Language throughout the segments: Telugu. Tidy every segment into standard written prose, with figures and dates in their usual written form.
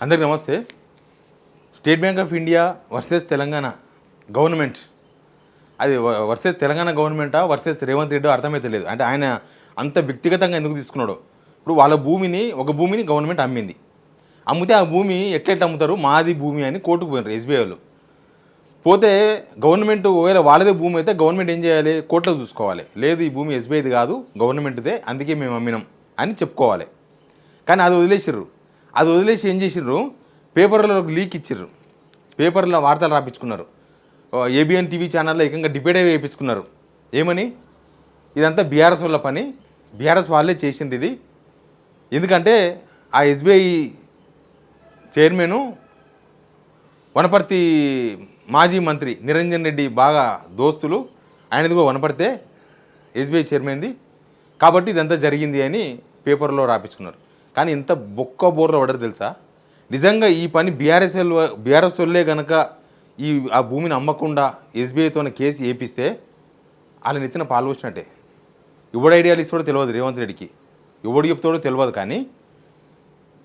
అందరికీ నమస్తే. State bank of India versus Telangana government, అది వర్సెస్ తెలంగాణ గవర్నమెంటా వర్సెస్ రేవంత్ రెడ్డి అర్థమైతే లేదు. అంటే ఆయన అంత వ్యక్తిగతంగా ఎందుకు తీసుకున్నాడు? ఇప్పుడు వాళ్ళ ఒక భూమిని గవర్నమెంట్ అమ్మింది. అమ్మితే ఆ భూమి ఎట్లెట్లా అమ్ముతారు? మాది భూమి అని కోర్టుకు పోయినారు ఎస్బీఐ వాళ్ళు. పోతే గవర్నమెంట్ ఒకవేళ వాళ్ళదే భూమి అయితే గవర్నమెంట్ ఏం చేయాలి? కోర్టులో చూసుకోవాలి. లేదు, ఈ భూమి ఎస్బీఐది కాదు, గవర్నమెంట్దే, అందుకే మేము అమ్మినాం అని చెప్పుకోవాలి. కానీ అది వదిలేసిర్రు. అది వదిలేసి ఏం చేసిర్రు? పేపర్లో లీక్ ఇచ్చిర్రు, పేపర్లో వార్తలు రాపించుకున్నారు. ఏబిఎన్ టీవీ ఛానల్లో ఏకంగా డిబేట్ వేయించుకున్నారు. ఏమని? ఇదంతా బీఆర్ఎస్ వాళ్ళ పని, బీఆర్ఎస్ వాళ్ళే చేసింది ఇది. ఎందుకంటే ఆ ఎస్బీఐ చైర్మను వనపర్తి మాజీ మంత్రి నిరంజన్ రెడ్డి బాగా దోస్తులు, ఆయనది కూడా వనపడితే ఎస్బీఐ చైర్మన్ది, కాబట్టి ఇదంతా జరిగింది అని పేపర్లో రాపించుకున్నారు. కానీ ఇంత బొక్క బోర్లో పడరు తెలుసా? నిజంగా ఈ పని బీఆర్ఎస్ వాళ్ళే కనుక ఆ భూమిని అమ్మకుండా ఎస్బీఐతో కేసు వేపిస్తే వాళ్ళని ఎత్తిన పాల్గొచ్చినట్టే. ఎవడు ఐడియాలు ఇస్తాడో తెలియదు రేవంత్ రెడ్డికి, ఎవడు చెప్తాడో తెలియదు. కానీ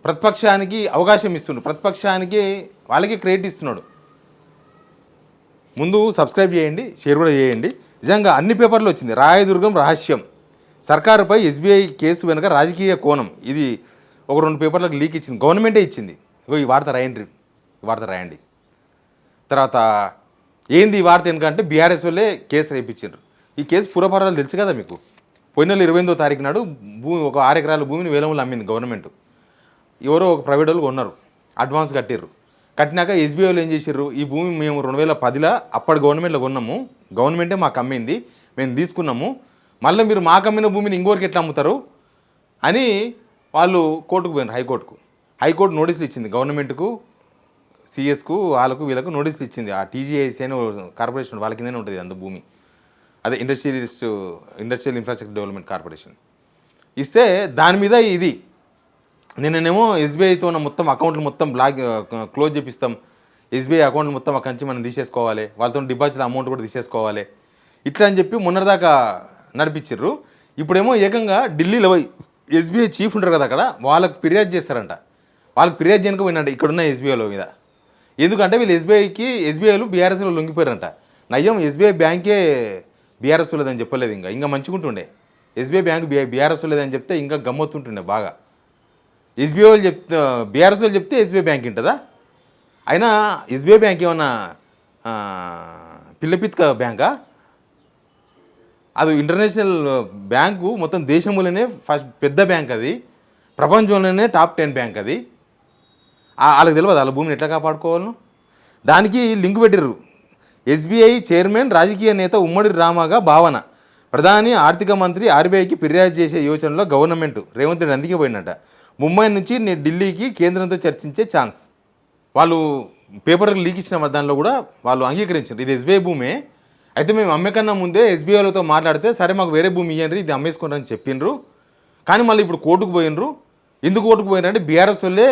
ప్రతిపక్షానికి అవకాశం ఇస్తున్నాడు, ప్రతిపక్షానికి వాళ్ళకి క్రెడిట్ ఇస్తున్నాడు. ముందు సబ్స్క్రైబ్ చేయండి, షేర్ కూడా చేయండి. నిజంగా అన్ని పేపర్లో వచ్చింది. రాయదుర్గం రహస్యం, సర్కారుపై ఎస్బీఐ కేసు వెనుక రాజకీయ కోణం, ఇది ఒక 2 పేపర్లకు లీక్ ఇచ్చింది, గవర్నమెంటే ఇచ్చింది. ఈ వార్త రాయండి. తర్వాత ఏంది ఈ వార్త? ఎందుకంటే బీఆర్ఎస్ వాళ్ళే కేసు రేపించారు. ఈ కేసు పూర్వపరాలు తెలుసు కదా మీకు. పోయిన నెల 28వ తారీఖు నాడు ఒక 6 ఎకరాల భూమిని వేలంలో అమ్మింది గవర్నమెంట్. ఎవరో ఒక ప్రైవేట్ వాళ్ళు కొన్నారు, అడ్వాన్స్ కట్టిర్రు. కట్టినాక ఎస్బీఐ వాళ్ళు ఏం చేసిర్రు? ఈ భూమి మేము 2010లో అప్పటి గవర్నమెంట్లో కొన్నాము, గవర్నమెంటే మాకు అమ్మింది, మేము తీసుకున్నాము, మళ్ళీ మీరు మాకు అమ్మిన భూమిని ఇంకోరికి ఎట్లా అమ్ముతారు అని వాళ్ళు కోర్టుకు పోయినారు, హైకోర్టు నోటీసులు ఇచ్చింది గవర్నమెంట్కు, సిఎస్కు, వీళ్ళకు నోటీసులు ఇచ్చింది. ఆ టీజీఐసీ అని కార్పొరేషన్ వాళ్ళ కిందనే ఉంటుంది అంత భూమి, అదే ఇండస్ట్రియల్ ఇన్ఫ్రాస్ట్రక్చర్ డెవలప్మెంట్ కార్పొరేషన్ ఇస్తే దాని మీద ఇది నిన్ననేమో ఎస్బీఐతో మొత్తం అకౌంట్లు మొత్తం క్లోజ్ చేపిస్తాం, ఎస్బీఐ అకౌంట్లు మొత్తం అక్కడి నుంచి మనం తీసేసుకోవాలి, వాళ్ళతో డిపాజిట్ అమౌంట్ కూడా తీసేసుకోవాలి, ఇట్లా అని చెప్పి మొన్నటిదాకా నడిపించారు. ఇప్పుడేమో ఏకంగా ఢిల్లీలో ఎస్బీఐ చీఫ్ ఉంటారు కదా, అక్కడ వాళ్ళకి ఫిర్యాదు చేస్తారంట. వాళ్ళకి ఫిర్యాదు చేయడానికి పోయినట్ట ఇక్కడున్న ఎస్బీఐల మీద. ఎందుకంటే వీళ్ళు ఎస్బీఐలు బీఆర్ఎస్లో లొంగిపోయారంట. నయ్యం ఎస్బీఐ బ్యాంకే బీఆర్ఎస్ లేదని చెప్పలేదు, ఇంకా మంచిగుంటుండే. ఎస్బీఐ బ్యాంక్ బీఆర్ఎస్ లేదని చెప్తే ఇంకా గమ్మత్తుంటుండే బాగా. ఎస్బీఐ వాళ్ళు బీఆర్ఎస్ వాళ్ళు చెప్తే ఎస్బీఐ బ్యాంక్ ఉంటుందా? అయినా ఎస్బీఐ బ్యాంక్ ఏమన్నా పిల్లపిత్క బ్యాంకా? అది ఇంటర్నేషనల్ బ్యాంకు, మొత్తం దేశంలోనే ఫస్ట్ పెద్ద బ్యాంక్, అది ప్రపంచంలోనే టాప్ 10 బ్యాంక్. అది వాళ్ళకి తెలియదు వాళ్ళ భూమిని ఎట్లా కాపాడుకోవాలను. దానికి లింక్ పెట్టిర్రు. ఎస్బీఐ చైర్మన్ రాజకీయ నేత ఉమ్మడి రామాగా భావన, ప్రధాని ఆర్థిక మంత్రి ఆర్బీఐకి ఫిర్యాదు చేసే యోచనలో గవర్నమెంట్, రేవంత్ రెడ్డి అందుకే పోయినట్ట. ముంబై నుంచి ఢిల్లీకి కేంద్రంతో చర్చించే ఛాన్స్. వాళ్ళు పేపర్కి లీక్ ఇచ్చిన దానిలో కూడా వాళ్ళు అంగీకరించారు ఇది ఎస్బీఐ భూమే, అయితే మేము అమ్మకన్నా ముందే ఎస్బీఐలతో మాట్లాడితే సరే మాకు వేరే భూమి ఇవ్వండి, ఇది అమ్మేసుకుంటారని చెప్పిండ్రు. కానీ మళ్ళీ ఇప్పుడు కోర్టుకు పోయినరు. ఎందుకు కోర్టుకు పోయినారంటే బీఆర్ఎస్ వాళ్ళే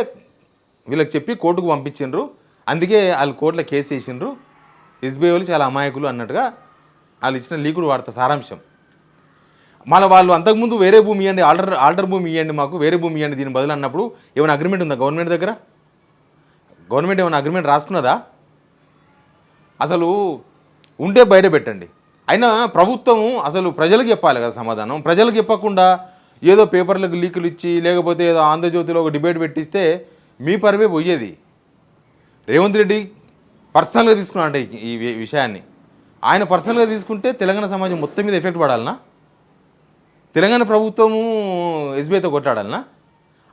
వీళ్ళకి చెప్పి కోర్టుకు పంపించిండ్రు, అందుకే వాళ్ళు కోర్టులో కేసు వేసిండ్రు. ఎస్బీఐ వాళ్ళు చాలా అమాయకులు అన్నట్టుగా వాళ్ళు ఇచ్చిన లీకుడు వార్త సారాంశం. మళ్ళీ వాళ్ళు అంతకుముందు వేరే భూమి ఇవ్వండి, ఆల్టర్ భూమి ఇవ్వండి, మాకు వేరే భూమి ఇవ్వండి దీని బదులు అన్నప్పుడు ఏమైనా అగ్రిమెంట్ ఉందా గవర్నమెంట్ దగ్గర? గవర్నమెంట్ ఏమైనా అగ్రిమెంట్ రాసుకున్నదా? అసలు ఉంటే బయట పెట్టండి. అయినా ప్రభుత్వము అసలు ప్రజలకు చెప్పాలి కదా సమాధానం. ప్రజలకు చెప్పకుండా ఏదో పేపర్లకు లీకులు ఇచ్చి లేకపోతే ఏదో ఆంధ్రజ్యోతిలో ఒక డిబేట్ పెట్టిస్తే మీ పరివే పోయేది. రేవంత్ రెడ్డి పర్సనల్గా తీసుకున్నాడంటే ఈ విషయాన్ని, ఆయన పర్సనల్గా తీసుకుంటే తెలంగాణ సమాజం మొత్తం మీద ఎఫెక్ట్ పడాలనా? తెలంగాణ ప్రభుత్వము ఎస్బీఐతో కొట్టాడాలనా?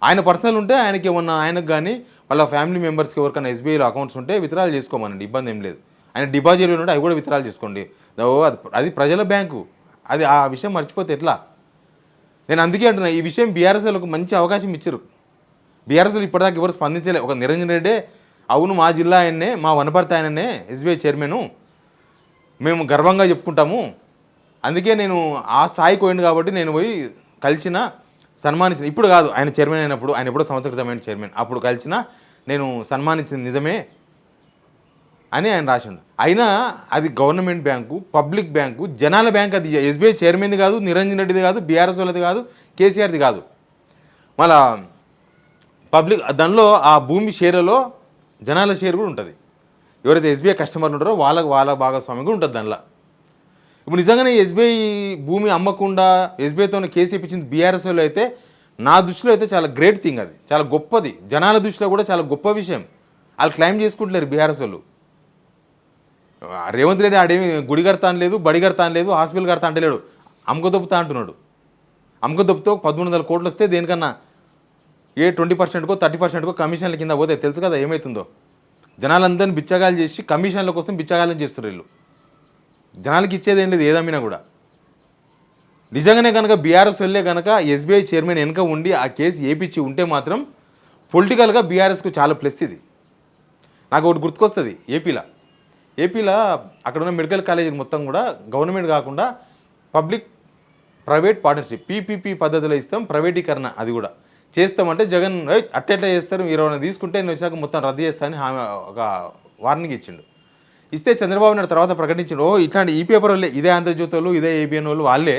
ఆయన పర్సనల్ ఉంటే ఆయనకి ఏమన్నా, ఆయనకు కానీ వాళ్ళ ఫ్యామిలీ మెంబర్స్కి ఎవరికైనా ఎస్బీఐలో అకౌంట్స్ ఉంటే విత్డ్రాల్ చేసుకోమనండి, ఇబ్బంది ఏం లేదు. ఆయన డిపాజిట్లు ఉంటే అవి కూడా విత్డ్రాల్ చేసుకోండి. అది ప్రజల బ్యాంకు, అది ఆ విషయం మర్చిపోతే ఎట్లా? నేను అందుకే అంటున్నా, ఈ విషయం బీఆర్ఎస్ వాళ్ళకు మంచి అవకాశం ఇచ్చారు. బీఆర్ఎస్ వాళ్ళు ఇప్పటిదాకా ఎవరు స్పందించలే. ఒక నిరంజన్ రెడ్డి, అవును మా జిల్లా ఆయన్నే, మా వనపర్తి ఆయననే ఎస్బీఐ చైర్మను, మేము గర్వంగా చెప్పుకుంటాము, అందుకే నేను ఆ స్థాయికి పోయింది కాబట్టి నేను పోయి కలిసిన, సన్మానించిన. ఇప్పుడు కాదు, ఆయన చైర్మన్ అయినప్పుడు, ఆయన ఎప్పుడో సంవత్సర క్రితమైన చైర్మన్, అప్పుడు కలిసిన, నేను సన్మానించింది నిజమే అని ఆయన రాసిండు. అయినా అది గవర్నమెంట్ బ్యాంకు, పబ్లిక్ బ్యాంకు, జనాల బ్యాంక్. అది ఎస్బీఐ చైర్మన్ది కాదు, నిరంజన్ రెడ్డిది కాదు, బీఆర్ఎస్ వాళ్ళది కాదు, కేసీఆర్ది కాదు. మళ్ళా పబ్లిక్ దానిలో ఆ భూమి షేర్లలో జనాల షేర్ కూడా ఉంటుంది. ఎవరైతే ఎస్బీఐ కస్టమర్లు ఉంటారో వాళ్ళ భాగస్వామ్యం కూడా ఉంటుంది దానిలో. ఇప్పుడు నిజంగానే ఎస్బీఐ భూమి అమ్మకుండా ఎస్బీఐతో కేసు ఇప్పించింది బీఆర్ఎస్లో అయితే నా దృష్టిలో అయితే చాలా గ్రేట్ థింగ్, అది చాలా గొప్పది. జనాల దృష్టిలో కూడా చాలా గొప్ప విషయం. వాళ్ళు క్లైమ్ చేసుకుంటలేరు బీఆర్ఎస్ వాళ్ళు. రేవంత్ రెడ్డి ఆడేమి గుడి కడతా అనలేదు, బడి కడతా అనలేదు, హాస్పిటల్ కడతా అంటలేడు, అమ్మక దొప్పుతా అంటున్నాడు. అమ్మక దొప్పితో 1300 కోట్లు వస్తే దేనికన్నా 20%కో 30%కో కమిషన్ల కింద పోతే తెలుసు కదా ఏమవుతుందో. జనాలందరినీ బిచ్చగాలు చేసి కమిషన్ల కోసం బిచ్చగాలని చేస్తారు వీళ్ళు. జనాలకి ఇచ్చేది ఏం లేదు ఏదమ్మినా కూడా. నిజంగానే కనుక బీఆర్ఎస్ వెళ్ళే కనుక ఎస్బీఐ చైర్మన్ వెనుక ఉండి ఆ కేసు ఏపిచ్చి ఉంటే మాత్రం పొలిటికల్గా బీఆర్ఎస్కు చాలా ప్లస్ ఇది. నాకు ఒకటి గుర్తుకొస్తుంది, ఏపీలో అక్కడ ఉన్న మెడికల్ కాలేజీలు మొత్తం కూడా గవర్నమెంట్ కాకుండా పబ్లిక్ ప్రైవేట్ పార్ట్నర్షిప్ పీపీపీ పద్ధతిలో ఇస్తాం, ప్రైవేటీకరణ అది కూడా చేస్తామంటే జగన్ అట్టెట్లా చేస్తారు, మీరు ఏమైనా తీసుకుంటే నేను వచ్చాక మొత్తం రద్దు చేస్తానని ఒక వార్నింగ్ ఇచ్చిండు. ఇస్తే చంద్రబాబు నాయుడు తర్వాత ప్రకటించిండు, ఇట్లాంటి ఈ పేపర్ వాళ్ళే, ఇదే ఆంధ్రజ్యోతి వాళ్ళు, ఇదే ఏబిఎన్ వాళ్ళు, వాళ్ళే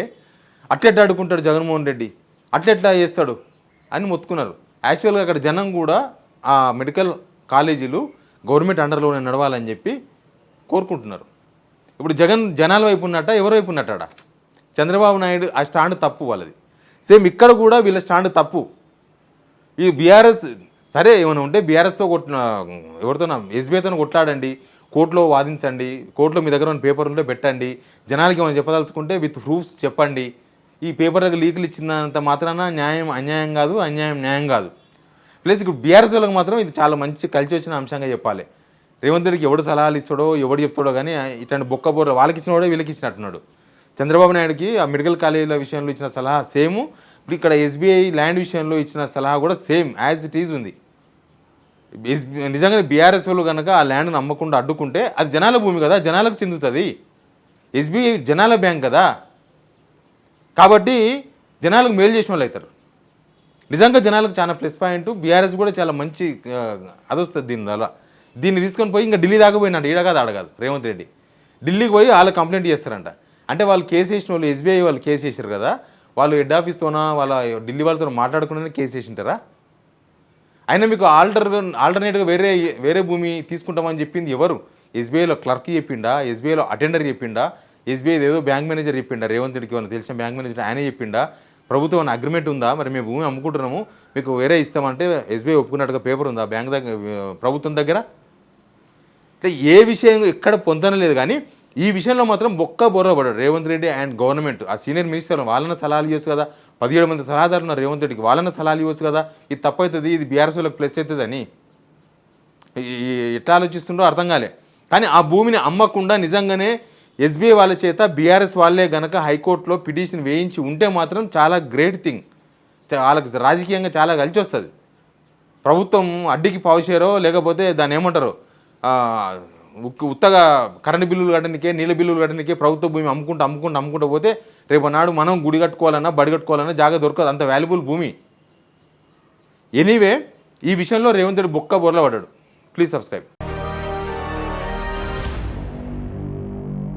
అట్లెట్లా అడుకుంటాడు జగన్మోహన్ రెడ్డి, అట్లెట్లా చేస్తాడు అని మొత్తుకున్నారు. యాక్చువల్గా అక్కడ జనం కూడా ఆ మెడికల్ కాలేజీలు గవర్నమెంట్ అండర్లోనే నడవాలని చెప్పి కోరుకుంటున్నారు. ఇప్పుడు జనాల వైపు ఉన్నట్ట ఎవరి వైపు ఉన్నట్టాడా? చంద్రబాబు నాయుడు ఆ స్టాండ్ తప్పు వాళ్ళది. సేమ్ ఇక్కడ కూడా వీళ్ళ స్టాండ్ తప్పు. ఈ బీఆర్ఎస్ సరే ఏమైనా ఉంటే బీఆర్ఎస్తో ఎవరితో ఎస్బీఐతో కొట్లాడండి, కోర్టులో వాదించండి, కోర్టులో మీ దగ్గర ఉన్న పేపర్ ఉంటే పెట్టండి, జనాలకి ఏమైనా చెప్పదలుచుకుంటే విత్ ప్రూఫ్స్ చెప్పండి. ఈ పేపర్లకు లీకులు ఇచ్చినంత మాత్రాన న్యాయం అన్యాయం కాదు, అన్యాయం న్యాయం కాదు. ప్లస్ ఇప్పుడు బీఆర్ఎస్ వాళ్ళకి మాత్రం ఇది చాలా మంచి కలిసి వచ్చిన అంశంగా చెప్పాలి. రేవంత్ రెడ్డికి ఎవడు సలహాలు ఇస్తాడో ఎవడు చెప్తాడో కానీ ఇట్లాంటి బొక్కబోర్ర వాళ్ళకి ఇచ్చినోడే వీళ్ళకి ఇచ్చినట్టున్నాడు. చంద్రబాబు నాయుడుకి ఆ మెడికల్ కాలేజీల విషయంలో ఇచ్చిన సలహా సేమ్, ఇప్పుడు ఇక్కడ ఎస్బీఐ ల్యాండ్ విషయంలో ఇచ్చిన సలహా కూడా సేమ్ యాజ్ ఇట్ ఈజ్ ఉంది. నిజంగానే బీఆర్ఎస్ వాళ్ళు కనుక ఆ ల్యాండ్ను అమ్మకుండా అడ్డుకుంటే అది జనాల భూమి కదా, జనాలకు చెందుతుంది. ఎస్బీఐ జనాల బ్యాంక్ కదా, కాబట్టి జనాలకు మేలు చేసిన వాళ్ళు అవుతారు. నిజంగా జనాలకు చాలా ప్లస్ పాయింట్. బీఆర్ఎస్ కూడా చాలా మంచి అది వస్తుంది దీనివల్ల. దీన్ని తీసుకొని పోయి ఇంకా ఢిల్లీ దాకా పోయినట్టు, ఈడ కాదు ఆడగాదు రేవంత్ రెడ్డి ఢిల్లీకి పోయి వాళ్ళు కంప్లైంట్ చేస్తారంట. అంటే వాళ్ళు కేసు వేసిన వాళ్ళు ఎస్బీఐ వాళ్ళు కేసు వేసారు కదా, వాళ్ళు హెడ్ ఆఫీస్తోనా వాళ్ళ ఢిల్లీ వాళ్ళతో మాట్లాడుకునే కేసు వేసింటారా? అయినా మీకు ఆల్టర్నేట్గా వేరే భూమి తీసుకుంటామని చెప్పింది ఎవరు? ఎస్బీఐలో క్లర్క్ చెప్పిండా, ఎస్బీఐలో అటెండర్ చెప్పిండా, ఎస్బీఐ ఏదో బ్యాంక్ మేనేజర్ చెప్పిండా, రేవంత్ రెడ్డికి ఏమైనా తెలిసిన బ్యాంక్ మేనేజర్ ఆయన చెప్పిండా, ప్రభుత్వం ఏమైనా అగ్రిమెంట్ ఉందా, మరి మేము భూమి అమ్ముకుంటున్నాము మీకు వేరే ఇస్తామంటే ఎస్బీఐ ఒప్పుకున్నట్టుగా పేపర్ ఉందా బ్యాంక్ దగ్గర ప్రభుత్వం దగ్గర? ఏ విషయం ఎక్కడ పొందనలేదు. కానీ ఈ విషయంలో మాత్రం బొర్ర పడ్డాడు రేవంత్ రెడ్డి అండ్ గవర్నమెంట్. ఆ సీనియర్ మినిస్టర్ వాళ్ళని సలహాలు ఇవ్వచ్చు కదా, 17 మంది సలహాదారులు ఉన్నారు రేవంత్ రెడ్డికి, వాళ్ళని సలహాలు ఇవ్వచ్చు కదా, ఇది తప్పు అవుతుంది, ఇది బీఆర్ఎస్ వాళ్ళకి ప్లస్ అవుతుందని. ఎట్లా ఆలోచిస్తుండో అర్థం కాలే. కానీ ఆ భూమిని అమ్మకుండా నిజంగానే ఎస్బీఐ వాళ్ళ చేత బీఆర్ఎస్ వాళ్ళే గనక హైకోర్టులో పిటిషన్ వేయించి ఉంటే మాత్రం చాలా గ్రేట్ థింగ్. వాళ్ళకి రాజకీయంగా చాలా కలిసి వస్తుంది. ప్రభుత్వం అడ్డికి పావుచేరో లేకపోతే దాన్ని ఏమంటారో ఉత్తగా కరెంటు బిల్లులు కట్టడానికే నీళ్ళ బిల్లులు కట్టడానికే ప్రభుత్వ భూమి అమ్ముకుంటూ పోతే రేపు నాడు మనం గుడి కట్టుకోవాలన్నా బడి కట్టుకోవాలన్నా జాగా దొరకదు, అంత వాల్యుబుల్ భూమి. ఎనీవే ఈ విషయంలో రేవంత్ రెడ్డి బొర్ల పడ్డాడు. Please subscribe.